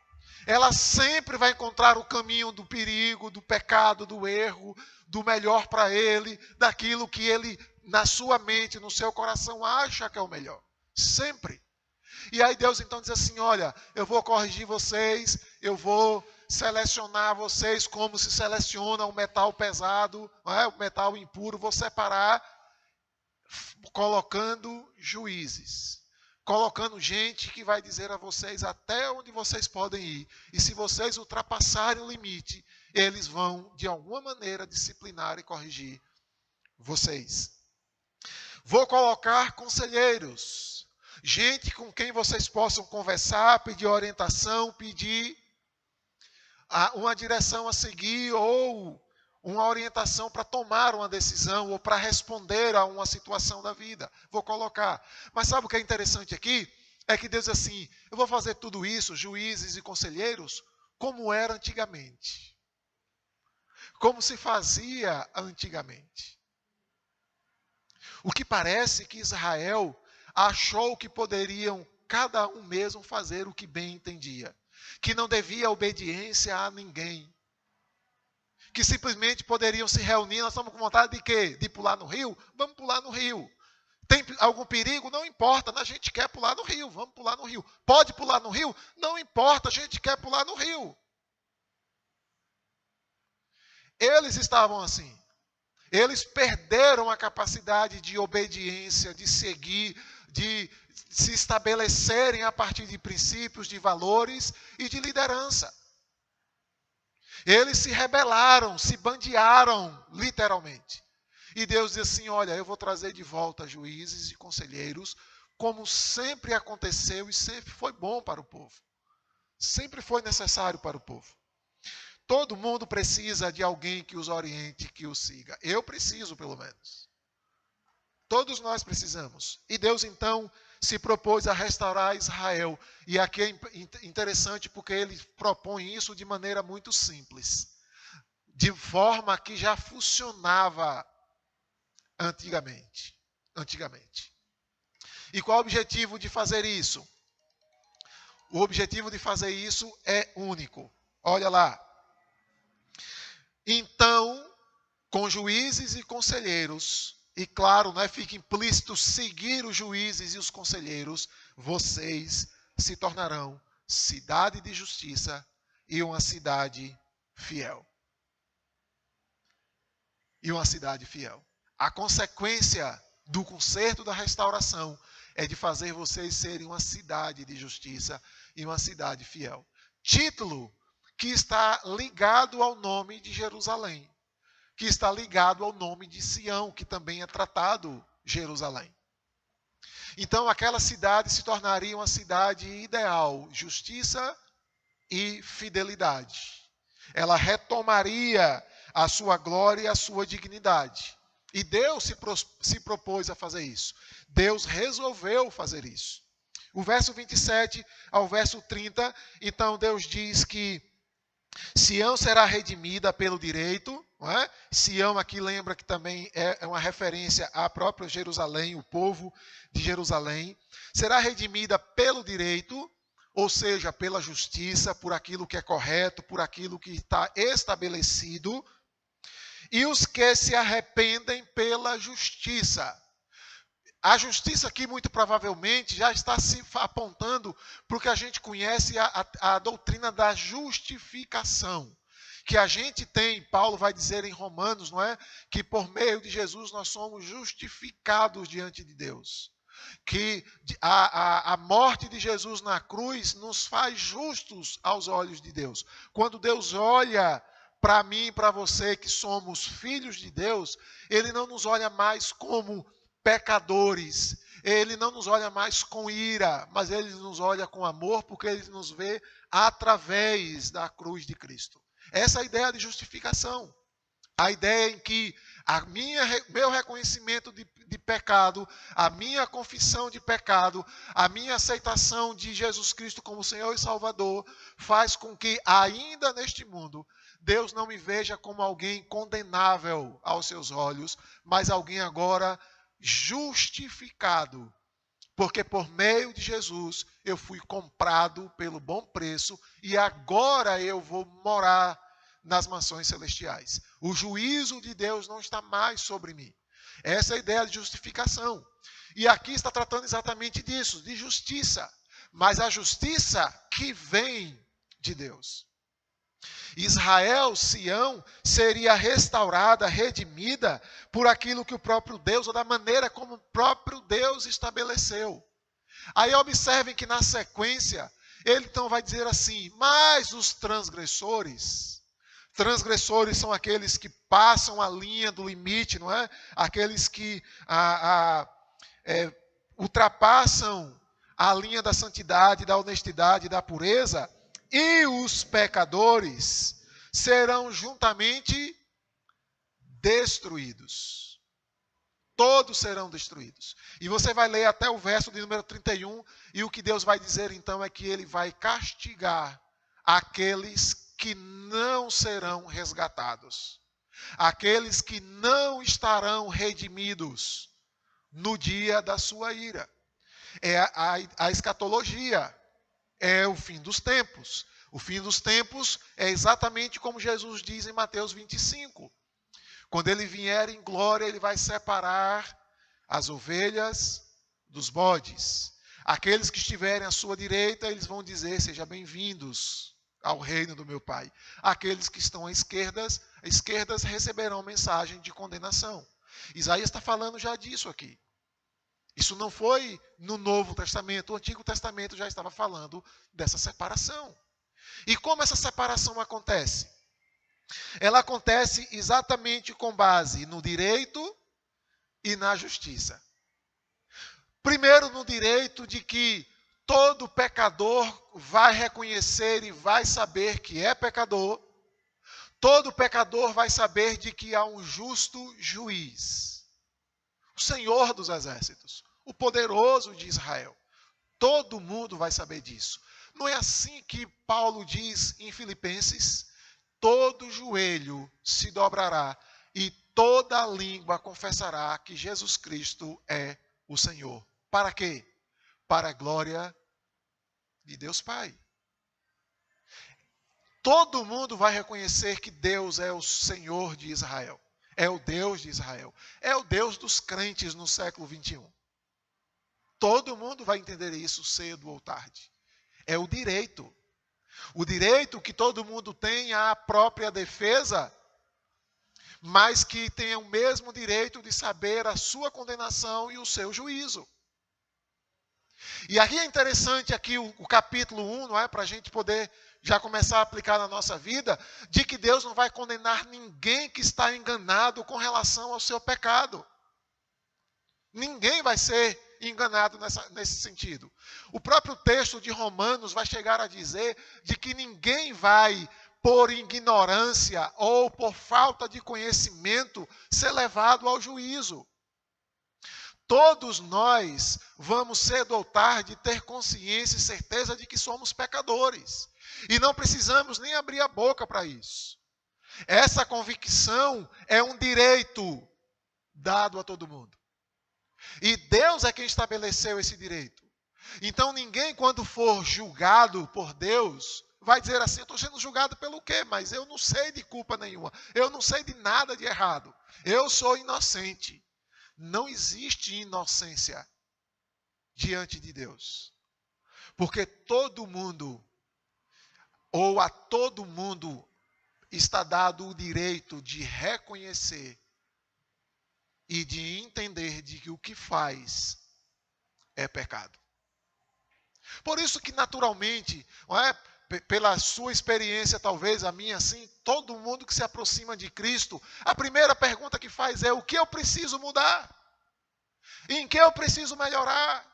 Ela sempre vai encontrar o caminho do perigo, do pecado, do erro, do melhor para ele, daquilo que ele, na sua mente, no seu coração, acha que é o melhor. Sempre. E aí Deus então diz assim: olha, eu vou corrigir vocês, eu vou selecionar vocês como se seleciona o metal pesado, o metal impuro, vou separar, colocando juízes. Colocando gente que vai dizer a vocês até onde vocês podem ir. E se vocês ultrapassarem o limite, eles vão, de alguma maneira, disciplinar e corrigir vocês. Vou colocar conselheiros. Gente com quem vocês possam conversar, pedir orientação, pedir uma direção a seguir ou uma orientação para tomar uma decisão ou para responder a uma situação da vida. Vou colocar. Mas sabe o que é interessante aqui? É que Deus diz assim: eu vou fazer tudo isso, juízes e conselheiros, como era antigamente. Como se fazia antigamente. O que parece que Israel achou que poderiam cada um mesmo fazer o que bem entendia. Que não devia obediência a ninguém. Que simplesmente poderiam se reunir. Nós estamos com vontade de quê? De pular no rio? Vamos pular no rio. Tem algum perigo? Não importa, a gente quer pular no rio, vamos pular no rio. Pode pular no rio? Não importa, a gente quer pular no rio. Eles estavam assim. Eles perderam a capacidade de obediência, de seguir, de se estabelecerem a partir de princípios, de valores e de liderança. Eles se rebelaram, se bandearam, literalmente. E Deus diz assim: olha, eu vou trazer de volta juízes e conselheiros, como sempre aconteceu e sempre foi bom para o povo. Sempre foi necessário para o povo. Todo mundo precisa de alguém que os oriente, que os siga. Eu preciso, pelo menos. Todos nós precisamos. E Deus, então, se propôs a restaurar Israel. E aqui é interessante porque ele propõe isso de maneira muito simples. De forma que já funcionava antigamente. E qual o objetivo de fazer isso? O objetivo de fazer isso é único. Olha lá. Então, com juízes e conselheiros, e claro, fica implícito seguir os juízes e os conselheiros, vocês se tornarão cidade de justiça e uma cidade fiel. A consequência do conserto da restauração é de fazer vocês serem uma cidade de justiça e uma cidade fiel. Título que está ligado ao nome de Jerusalém, que está ligado ao nome de Sião, que também é tratado Jerusalém. Então, aquela cidade se tornaria uma cidade ideal, justiça e fidelidade. Ela retomaria a sua glória e a sua dignidade. E Deus se propôs a fazer isso. Deus resolveu fazer isso. O verso 27 ao verso 30, então Deus diz que Sião será redimida pelo direito. Não é? Sião aqui lembra que também é uma referência à própria Jerusalém, o povo de Jerusalém. Será redimida pelo direito, ou seja, pela justiça, por aquilo que é correto, por aquilo que está estabelecido. E os que se arrependem pela justiça. A justiça aqui, muito provavelmente, já está se apontando para o que a gente conhece, a doutrina da justificação. Que a gente tem, Paulo vai dizer em Romanos, não é? Que por meio de Jesus nós somos justificados diante de Deus. Que a morte de Jesus na cruz nos faz justos aos olhos de Deus. Quando Deus olha para mim e para você, que somos filhos de Deus, Ele não nos olha mais como pecadores, Ele não nos olha mais com ira, mas Ele nos olha com amor, porque Ele nos vê através da cruz de Cristo. Essa é a ideia de justificação. A ideia em que meu reconhecimento de pecado, a minha confissão de pecado, a minha aceitação de Jesus Cristo como Senhor e Salvador, faz com que ainda neste mundo, Deus não me veja como alguém condenável aos seus olhos, mas alguém agora justificado, porque por meio de Jesus eu fui comprado pelo bom preço e agora eu vou morar nas mansões celestiais. O juízo de Deus não está mais sobre mim. Essa é a ideia de justificação. E aqui está tratando exatamente disso, de justiça. Mas a justiça que vem de Deus. Israel, Sião, seria restaurada, redimida por aquilo que o próprio Deus, ou da maneira como o próprio Deus estabeleceu. Aí observem que na sequência, ele então vai dizer assim, mas os transgressores são aqueles que passam a linha do limite, não é? Aqueles que ultrapassam a linha da santidade, da honestidade, da pureza. E os pecadores serão juntamente destruídos. Todos serão destruídos. E você vai ler até o verso de número 31, e o que Deus vai dizer então é que Ele vai castigar aqueles que não serão resgatados. Aqueles que não estarão redimidos no dia da sua ira. É a escatologia. É o fim dos tempos. O fim dos tempos é exatamente como Jesus diz em Mateus 25. Quando Ele vier em glória, Ele vai separar as ovelhas dos bodes. Aqueles que estiverem à sua direita, eles vão dizer, sejam bem-vindos ao reino do meu Pai. Aqueles que estão à esquerda receberão mensagem de condenação. Isaías está falando já disso aqui. Isso não foi no Novo Testamento. O Antigo Testamento já estava falando dessa separação. E como essa separação acontece? Ela acontece exatamente com base no direito e na justiça. Primeiro, no direito de que todo pecador vai reconhecer e vai saber que é pecador. Todo pecador vai saber de que há um justo juiz. O Senhor dos Exércitos, o poderoso de Israel. Todo mundo vai saber disso. Não é assim que Paulo diz em Filipenses? Todo joelho se dobrará e toda língua confessará que Jesus Cristo é o Senhor. Para quê? Para a glória de Deus Pai. Todo mundo vai reconhecer que Deus é o Senhor de Israel. É o Deus de Israel. É o Deus dos crentes no século 21. Todo mundo vai entender isso cedo ou tarde. É o direito. O direito que todo mundo tem à própria defesa, mas que tem o mesmo direito de saber a sua condenação e o seu juízo. E aqui é interessante aqui o capítulo 1, não é? Para a gente poder já começar a aplicar na nossa vida, de que Deus não vai condenar ninguém que está enganado com relação ao seu pecado. Ninguém vai ser enganado nesse sentido. O próprio texto de Romanos vai chegar a dizer de que ninguém vai, por ignorância ou por falta de conhecimento, ser levado ao juízo. Todos nós vamos cedo ou tarde ter consciência e certeza de que somos pecadores. E não precisamos nem abrir a boca para isso. Essa convicção é um direito dado a todo mundo. E Deus é quem estabeleceu esse direito. Então ninguém, quando for julgado por Deus, vai dizer assim: eu estou sendo julgado pelo quê? Mas eu não sei de culpa nenhuma. Eu não sei de nada de errado. Eu sou inocente. Não existe inocência diante de Deus. Porque todo mundo, ou a todo mundo, está dado o direito de reconhecer e de entender de que o que faz é pecado. Por isso que naturalmente, não é, pela sua experiência, talvez a minha assim, todo mundo que se aproxima de Cristo, a primeira pergunta que faz é: o que eu preciso mudar? Em que eu preciso melhorar?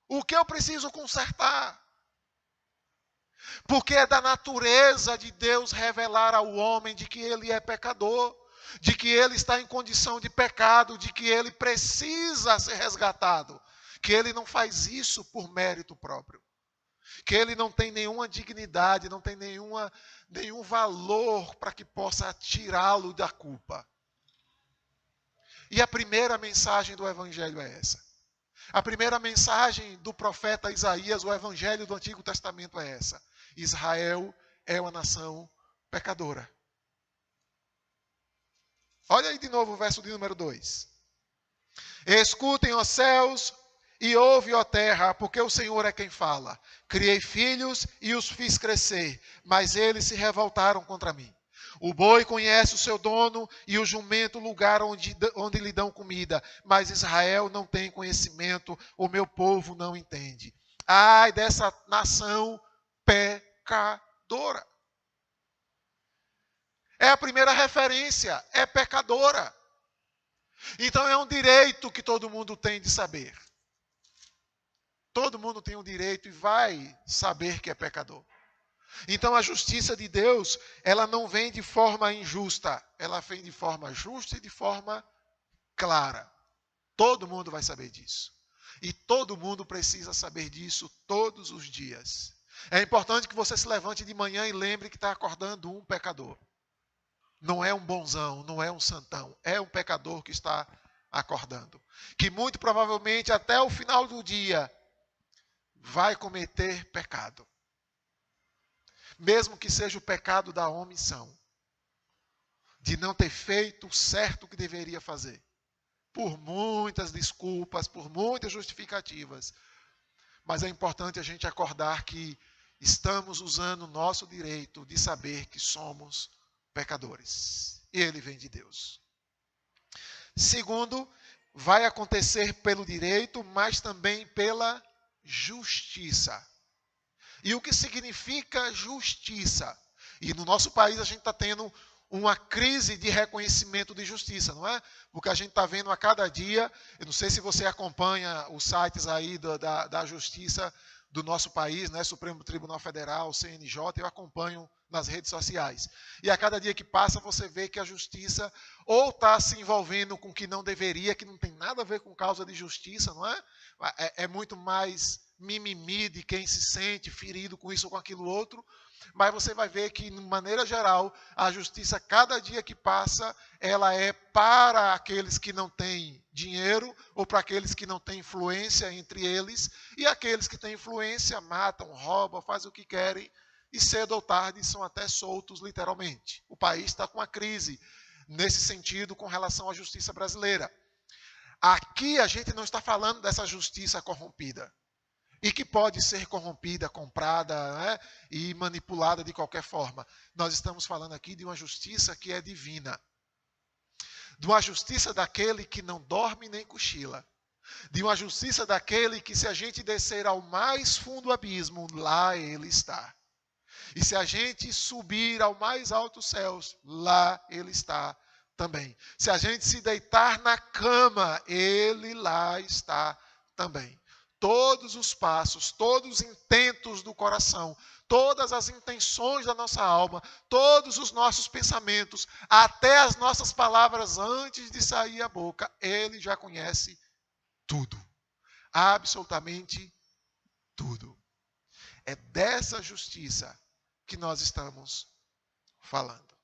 O que eu preciso consertar? Porque é da natureza de Deus revelar ao homem de que ele é pecador, de que ele está em condição de pecado, de que ele precisa ser resgatado, que ele não faz isso por mérito próprio, que ele não tem nenhuma dignidade, não tem nenhum valor para que possa tirá-lo da culpa. E a primeira mensagem do Evangelho é essa. A primeira mensagem do profeta Isaías, o Evangelho do Antigo Testamento é essa: Israel é uma nação pecadora. Olha aí de novo o verso de número 2. Escutem, ó céus, e ouve, ó terra, porque o Senhor é quem fala. Criei filhos e os fiz crescer, mas eles se revoltaram contra mim. O boi conhece o seu dono e o jumento o lugar onde lhe dão comida, mas Israel não tem conhecimento, o meu povo não entende. Ai dessa nação pecadora. É a primeira referência, é pecadora. Então é um direito que todo mundo tem de saber. Todo mundo tem o direito e vai saber que é pecador. Então a justiça de Deus, ela não vem de forma injusta, ela vem de forma justa e de forma clara. Todo mundo vai saber disso. E todo mundo precisa saber disso todos os dias. É importante que você se levante de manhã e lembre que está acordando um pecador. Não é um bonzão, não é um santão, é um pecador que está acordando. Que muito provavelmente até o final do dia vai cometer pecado. Mesmo que seja o pecado da omissão, de não ter feito o certo que deveria fazer, por muitas desculpas, por muitas justificativas, mas é importante a gente acordar que estamos usando o nosso direito de saber que somos pecadores, e ele vem de Deus. Segundo, vai acontecer pelo direito, mas também pela justiça. E o que significa justiça? E no nosso país a gente está tendo uma crise de reconhecimento de justiça, não é? Porque a gente está vendo a cada dia, eu não sei se você acompanha os sites aí da justiça do nosso país, né, Supremo Tribunal Federal, CNJ, eu acompanho nas redes sociais. E a cada dia que passa, você vê que a justiça ou está se envolvendo com o que não deveria, que não tem nada a ver com causa de justiça, não é? É muito mais mimimi de quem se sente ferido com isso ou com aquilo outro, mas você vai ver que, de maneira geral, a justiça, cada dia que passa, ela é para aqueles que não têm dinheiro ou para aqueles que não têm influência entre eles, e aqueles que têm influência matam, roubam, fazem o que querem, e cedo ou tarde são até soltos, literalmente. O país está com uma crise nesse sentido com relação à justiça brasileira. Aqui a gente não está falando dessa justiça corrompida, e que pode ser corrompida, comprada, né, e manipulada de qualquer forma. Nós estamos falando aqui de uma justiça que é divina. De uma justiça daquele que não dorme nem cochila. De uma justiça daquele que, se a gente descer ao mais fundo abismo, lá ele está. E se a gente subir ao mais altos céus, lá ele está também. Se a gente se deitar na cama, ele lá está também. Todos os passos, todos os intentos do coração, todas as intenções da nossa alma, todos os nossos pensamentos, até as nossas palavras antes de sair a boca, ele já conhece tudo. Absolutamente tudo. É dessa justiça que nós estamos falando.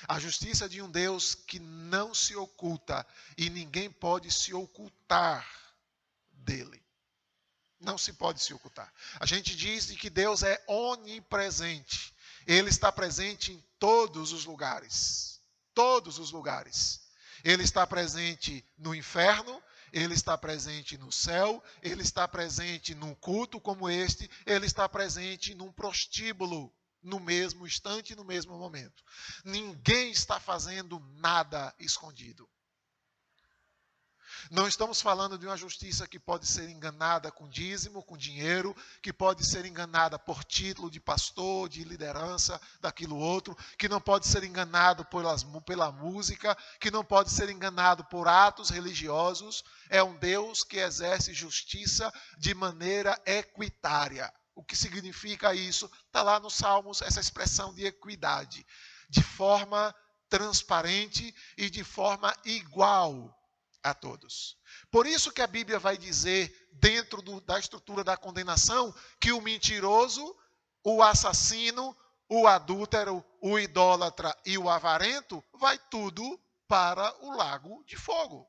A justiça de um Deus que não se oculta e ninguém pode se ocultar dele. Não se pode se ocultar. A gente diz que Deus é onipresente. Ele está presente em todos os lugares. Todos os lugares. Ele está presente no inferno, ele está presente no céu, ele está presente num culto como este, ele está presente num prostíbulo, no mesmo instante, no mesmo momento. Ninguém está fazendo nada escondido. Não estamos falando de uma justiça que pode ser enganada com dízimo, com dinheiro, que pode ser enganada por título de pastor, de liderança, daquilo outro, que não pode ser enganado pela música, que não pode ser enganado por atos religiosos. É um Deus que exerce justiça de maneira equitária. O que significa isso? Está lá nos Salmos essa expressão de equidade, de forma transparente e de forma igual a todos. Por isso que a Bíblia vai dizer, dentro da estrutura da condenação, que o mentiroso, o assassino, o adúltero, o idólatra e o avarento, vai tudo para o lago de fogo.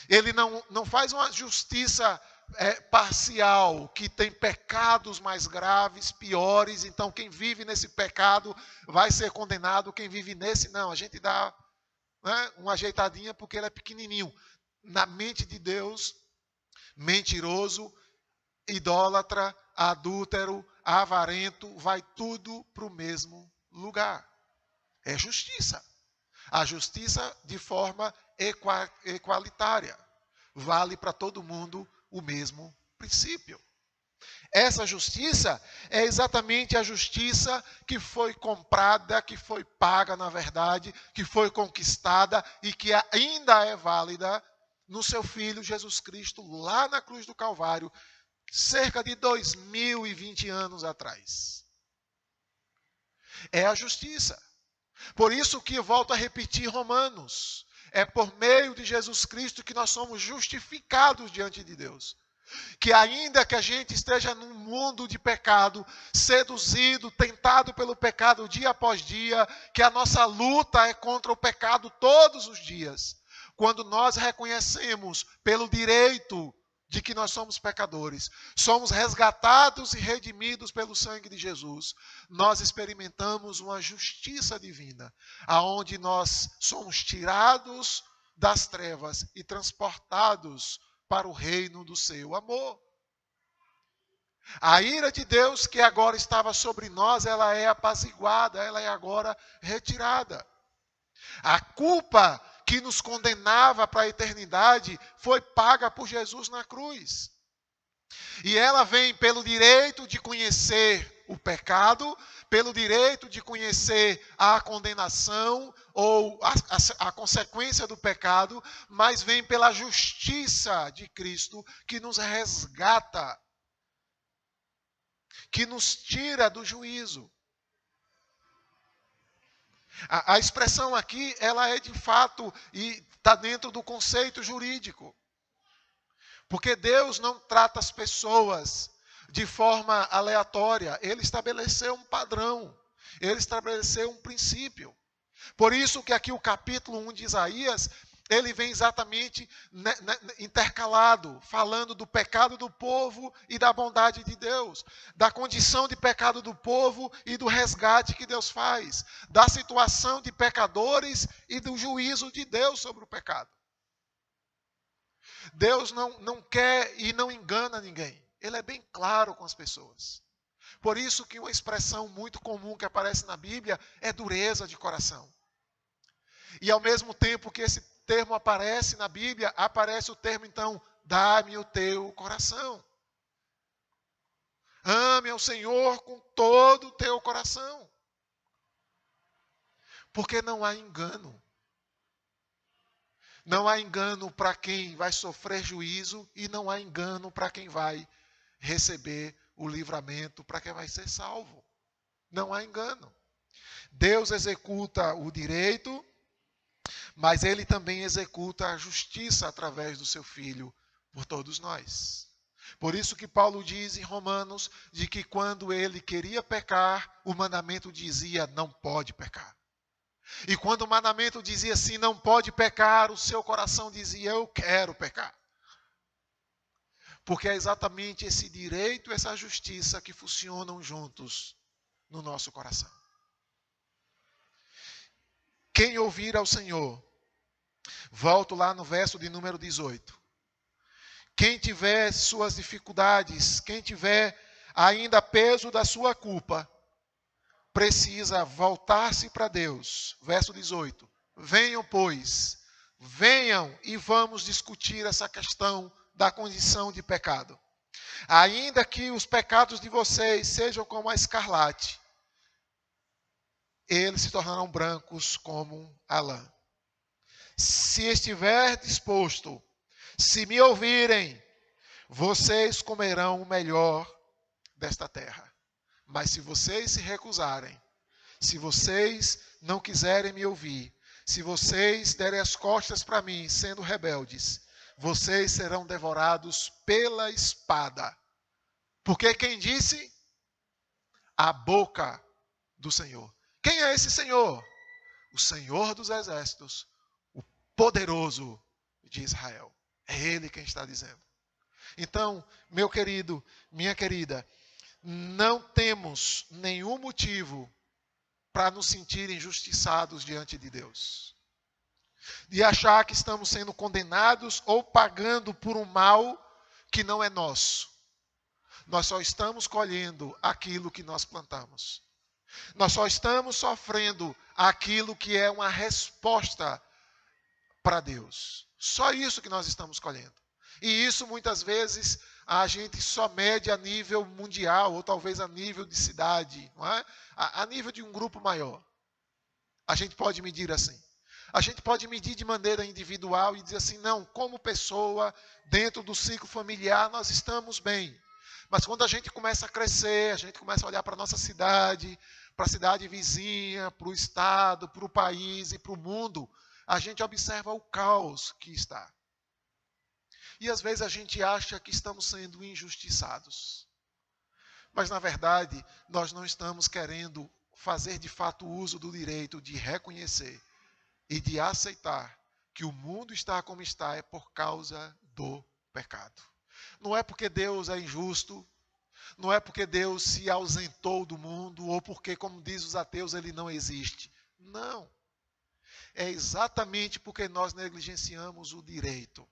Ele não faz uma justiça parcial, que tem pecados mais graves, piores, então quem vive nesse pecado vai ser condenado, quem vive nesse não. A gente dá uma ajeitadinha porque ele é pequenininho. Na mente de Deus, mentiroso, idólatra, adúltero, avarento, vai tudo para o mesmo lugar. É justiça. A justiça de forma equalitária. Vale para todo mundo o mesmo princípio. Essa justiça é exatamente a justiça que foi comprada, que foi paga, na verdade, que foi conquistada e que ainda é válida no seu Filho Jesus Cristo, lá na cruz do Calvário, cerca de 2020 anos atrás. É a justiça. Por isso que eu volto a repetir Romanos. É por meio de Jesus Cristo que nós somos justificados diante de Deus. Que ainda que a gente esteja num mundo de pecado, seduzido, tentado pelo pecado dia após dia, que a nossa luta é contra o pecado todos os dias. Quando nós reconhecemos pelo direito de que nós somos pecadores, somos resgatados e redimidos pelo sangue de Jesus, nós experimentamos uma justiça divina, aonde nós somos tirados das trevas e transportados para o reino do seu amor. A ira de Deus que agora estava sobre nós, ela é apaziguada, ela é agora retirada. A culpa que nos condenava para a eternidade foi paga por Jesus na cruz. E ela vem pelo direito de conhecer o pecado, pelo direito de conhecer a condenação ou a consequência do pecado, mas vem pela justiça de Cristo que nos resgata, que nos tira do juízo. A expressão aqui, ela é de fato, e está dentro do conceito jurídico. Porque Deus não trata as pessoas de forma aleatória. Ele estabeleceu um padrão. Ele estabeleceu um princípio. Por isso que aqui o capítulo 1 de Isaías, ele vem exatamente intercalado, falando do pecado do povo e da bondade de Deus, da condição de pecado do povo e do resgate que Deus faz, da situação de pecadores e do juízo de Deus sobre o pecado. Deus não quer e não engana ninguém. Ele é bem claro com as pessoas. Por isso que uma expressão muito comum que aparece na Bíblia é dureza de coração. E ao mesmo tempo que esse termo aparece na Bíblia, aparece o termo então, dá-me o teu coração. Ame ao Senhor com todo o teu coração. Porque não há engano. Não há engano para quem vai sofrer juízo e não há engano para quem vai receber o livramento, para quem vai ser salvo. Não há engano. Deus executa o direito, mas Ele também executa a justiça através do seu Filho por todos nós. Por isso que Paulo diz em Romanos, de que quando ele queria pecar, o mandamento dizia, não pode pecar. E quando o mandamento dizia assim, não pode pecar, o seu coração dizia, eu quero pecar. Porque é exatamente esse direito e essa justiça que funcionam juntos no nosso coração. Quem ouvir ao Senhor, volto lá no verso de número 18. Quem tiver suas dificuldades, quem tiver ainda peso da sua culpa, precisa voltar-se para Deus. Verso 18. Venham, pois, venham e vamos discutir essa questão da condição de pecado. Ainda que os pecados de vocês sejam como a escarlate, eles se tornarão brancos como a lã. Se estiver disposto, se me ouvirem, vocês comerão o melhor desta terra. Mas se vocês se recusarem, se vocês não quiserem me ouvir, se vocês derem as costas para mim, sendo rebeldes, vocês serão devorados pela espada. Porque quem disse? A boca do Senhor. Quem é esse Senhor? O Senhor dos exércitos, o poderoso de Israel. É Ele quem está dizendo. Então, meu querido, minha querida, não temos nenhum motivo para nos sentir injustiçados diante de Deus. De achar que estamos sendo condenados ou pagando por um mal que não é nosso. Nós só estamos colhendo aquilo que nós plantamos. Nós só estamos sofrendo aquilo que é uma resposta para Deus. Só isso que nós estamos colhendo. E isso muitas vezes a gente só mede a nível mundial, ou talvez a nível de cidade, não é? A nível de um grupo maior. A gente pode medir assim. A gente pode medir de maneira individual e dizer assim, não, como pessoa, dentro do ciclo familiar, nós estamos bem. Mas quando a gente começa a crescer, a gente começa a olhar para a nossa cidade, para a cidade vizinha, para o estado, para o país e para o mundo, a gente observa o caos que está. E às vezes a gente acha que estamos sendo injustiçados. Mas na verdade, nós não estamos querendo fazer de fato uso do direito de reconhecer e de aceitar que o mundo está como está é por causa do pecado. Não é porque Deus é injusto, não é porque Deus se ausentou do mundo, ou porque, como diz os ateus, ele não existe. Não. É exatamente porque nós negligenciamos o direito.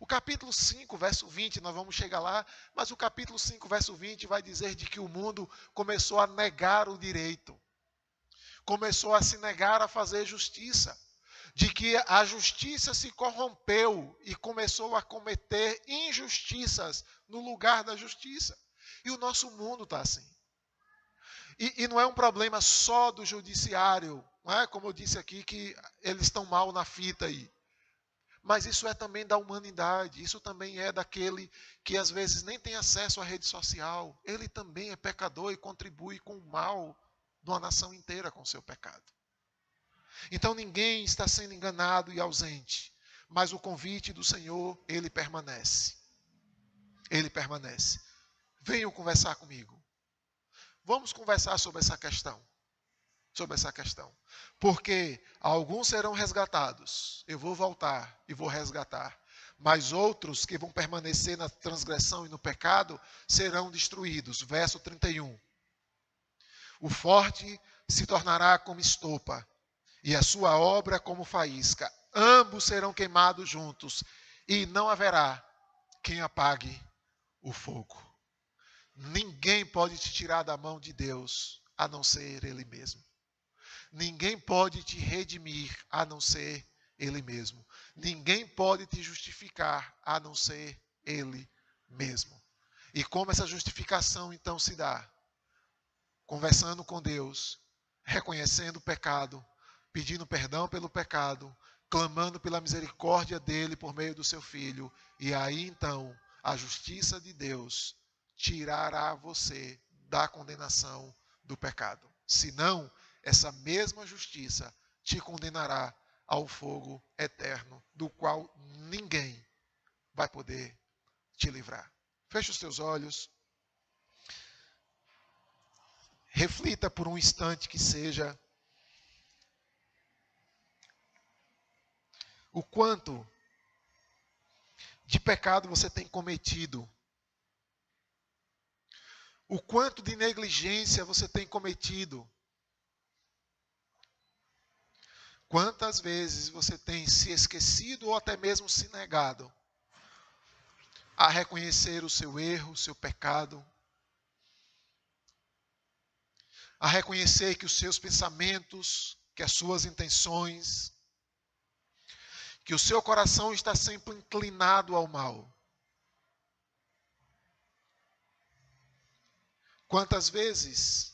O capítulo 5, verso 20, nós vamos chegar lá, mas o capítulo 5, verso 20 vai dizer de que o mundo começou a negar o direito. Começou a se negar a fazer justiça. De que a justiça se corrompeu e começou a cometer injustiças no lugar da justiça. E o nosso mundo está assim. E não é um problema só do judiciário, não é? Como eu disse aqui, que eles estão mal na fita aí. Mas isso é também da humanidade, isso também é daquele que às vezes nem tem acesso à rede social. Ele também é pecador e contribui com o mal de uma nação inteira com o seu pecado. Então ninguém está sendo enganado e ausente, mas o convite do Senhor, ele permanece. Ele permanece. Venham conversar comigo. Vamos conversar sobre essa questão. Sobre essa questão. Porque alguns serão resgatados. Eu vou voltar e vou resgatar. Mas outros que vão permanecer na transgressão e no pecado serão destruídos. Verso 31. O forte se tornará como estopa, e a sua obra como faísca. Ambos serão queimados juntos, e não haverá quem apague o fogo. Ninguém pode te tirar da mão de Deus, a não ser Ele mesmo. Ninguém pode te redimir, a não ser Ele mesmo. Ninguém pode te justificar, a não ser Ele mesmo. E como essa justificação então se dá? Conversando com Deus, reconhecendo o pecado, pedindo perdão pelo pecado, clamando pela misericórdia dele por meio do seu Filho. E aí então, a justiça de Deus tirará você da condenação do pecado. Senão, essa mesma justiça te condenará ao fogo eterno, do qual ninguém vai poder te livrar. Feche os teus olhos. Reflita por um instante que seja o quanto de pecado você tem cometido. O quanto de negligência você tem cometido. Quantas vezes você tem se esquecido ou até mesmo se negado a reconhecer o seu erro, o seu pecado, a reconhecer que os seus pensamentos, que as suas intenções, que o seu coração está sempre inclinado ao mal. Quantas vezes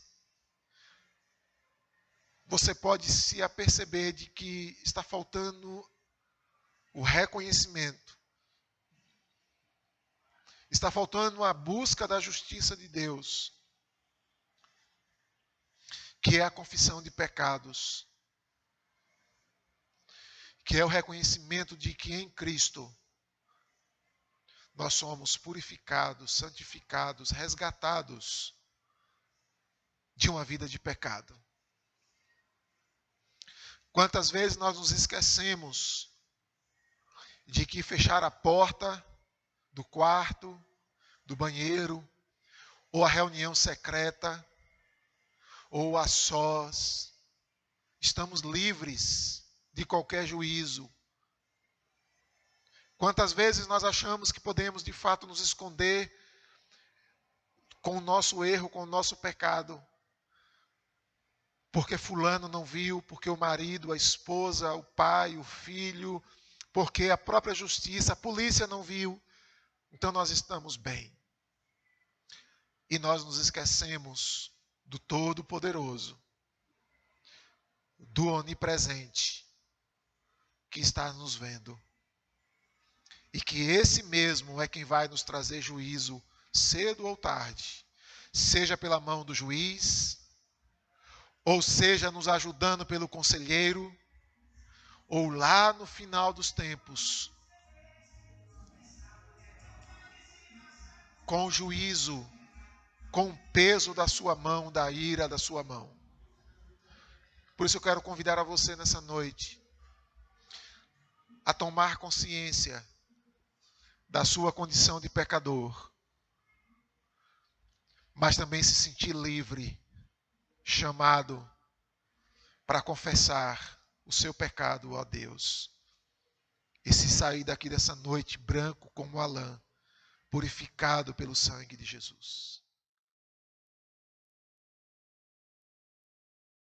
você pode se aperceber de que está faltando o reconhecimento, está faltando a busca da justiça de Deus, que é a confissão de pecados, que é o reconhecimento de que em Cristo nós somos purificados, santificados, resgatados de uma vida de pecado. Quantas vezes nós nos esquecemos de que fechar a porta do quarto, do banheiro, ou a reunião secreta, ou a sós, estamos livres de qualquer juízo. Quantas vezes nós achamos que podemos de fato nos esconder com o nosso erro, com o nosso pecado, porque fulano não viu, porque o marido, a esposa, o pai, o filho, porque a própria justiça, a polícia não viu, então nós estamos bem. E nós nos esquecemos do Todo-Poderoso, do Onipresente, que está nos vendo. E que esse mesmo é quem vai nos trazer juízo cedo ou tarde, seja pela mão do juiz, ou seja nos ajudando pelo conselheiro, ou lá no final dos tempos, com o juízo, com o peso da sua mão, da ira da sua mão. Por isso eu quero convidar a você nessa noite a tomar consciência da sua condição de pecador, mas também se sentir livre, chamado para confessar o seu pecado a Deus. E se sair daqui dessa noite branco como a lã, purificado pelo sangue de Jesus.